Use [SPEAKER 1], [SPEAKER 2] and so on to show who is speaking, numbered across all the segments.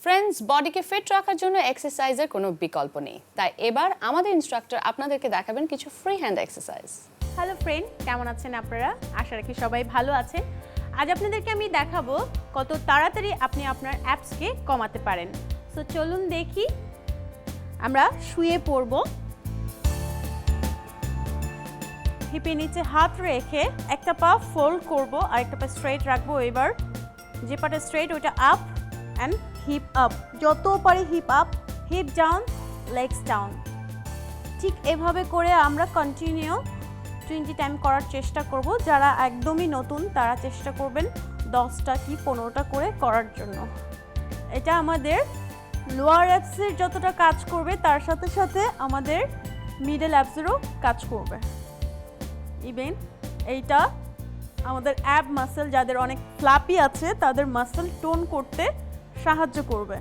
[SPEAKER 1] Friends, বডিকে fit রাখার জন্য এক্সারসাইজের কোনো বিকল্প নেই, তাই এবার আমাদের ইনস্ট্রাক্টর আপনাদেরকে দেখাবেন কিছু free hand exercise.
[SPEAKER 2] Hello friend, কেমন আছেন আপনারা? আশা রাখি সবাই ভালো আছেন। আজ আপনাদেরকে আমি দেখাবো কত তাড়াতাড়ি আপনি আপনার অ্যাপসকে কমাতে পারেন। সো চলুন দেখি। আমরা শুয়ে পড়ব, হিপের নিচে হাত রেখে একটা পা ফোল্ড করব আর একটা পা স্ট্রেট রাখবো। এবার যে পাটা স্ট্রেট ওইটা আপ অ্যান্ড হিপ আপ, যত পারি hip up, hip down, legs down. ঠিক এভাবে করে আমরা কন্টিনিউ 20 টাইম করার চেষ্টা করব। যারা একদমই নতুন তারা চেষ্টা করবেন 10টা কি 15টা করে করার জন্য। এটা আমাদের লোয়ার অ্যাপসের যতটা কাজ করবে তার সাথে সাথে আমাদের মিডল অ্যাপসেরও কাজ করবে। ইভেন এইটা আমাদের অ্যাব মাসেল, যাদের অনেক ফ্ল্যাপি আছে তাদের মাসেল টোন করতে সাহায্য করবে।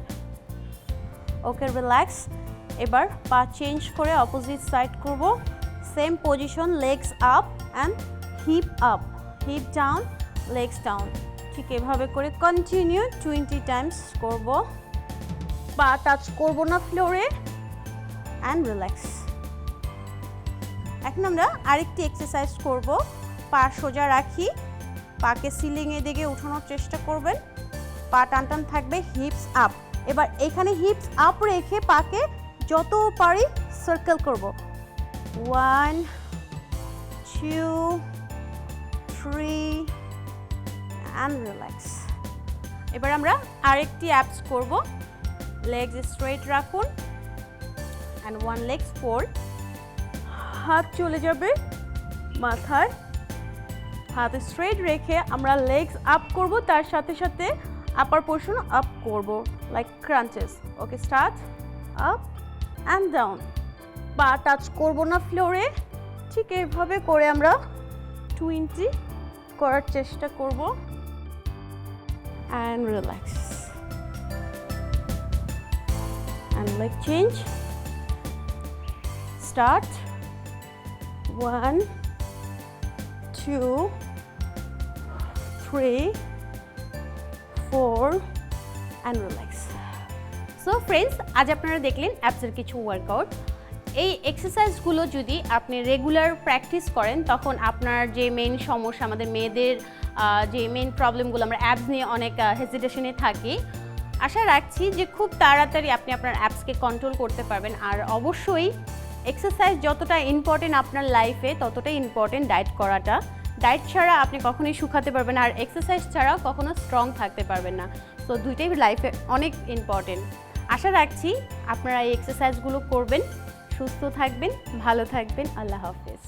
[SPEAKER 2] Okay, relax. এবার পা চেঞ্জ করে অপোজিট সাইড করব। Same position, legs up and hip up, hip down, legs down. ঠিক এভাবে করে কন্টিনিউ 20 টাইমস করব। পা টাচ করব না ফ্লোরে অ্যান্ড রিল্যাক্স। এখন আমরা আরেকটি এক্সারসাইজ করব। পা সোজা রাখি, পাকে সিলিংয়ের দিকে উঠানোর চেষ্টা করবেন। পা টান টান থাকবে, হিপস আপ। এবার এখানে হিপস আপ রেখে পাকে যত পারি সার্কেল করব। 1 2 3 অ্যান্ড রিল্যাক্স। এবার আমরা আরেকটি অ্যাপস করব। লেগস স্ট্রেট রাখুন অ্যান্ড 1 লেগস ফোল্ড। হাত চলে যাবে মাথায়, হাত স্ট্রেট রেখে আমরা লেগস আপ করব, তার সাথে সাথে আপার পোর্শন আপ করব like crunches. Okay, start up and down. পা টাচ করব না ফ্লোরে। ঠিক এইভাবে করে আমরা 20 করার চেষ্টা করব and relax and leg change. Start 1 2 3 4 and relax. So friends, আজ আপনারা দেখলেন অ্যাপসের কিছু ওয়ার্কআউট। এই এক্সারসাইজগুলো যদি আপনি রেগুলার প্র্যাকটিস করেন তখন আপনার যে মেইন সমস্যা, আমাদের মেয়েদের যে মেইন প্রবলেমগুলো, আমরা অ্যাপস নিয়ে অনেক হেজিটেশনে থাকি, আশা রাখছি যে খুব তাড়াতাড়ি আপনি আপনার অ্যাপসকে কন্ট্রোল করতে পারবেন। আর অবশ্যই এক্সারসাইজ যতটা ইম্পর্টেন্ট আপনার লাইফে ততটাই ইম্পর্টেন্ট ডায়েট করাটা। ডায়েট ছাড়া আপনি কখনোই শুকাতে পারবেন না, আর এক্সারসাইজ ছাড়াও কখনো স্ট্রং থাকতে পারবেন না। সো দুইটাই লাইফে অনেক ইম্পর্টেন্ট। আশা রাখছি আপনারা এই এক্সারসাইজগুলো করবেন, সুস্থ থাকবেন, ভালো থাকবেন। আল্লাহ হাফেজ।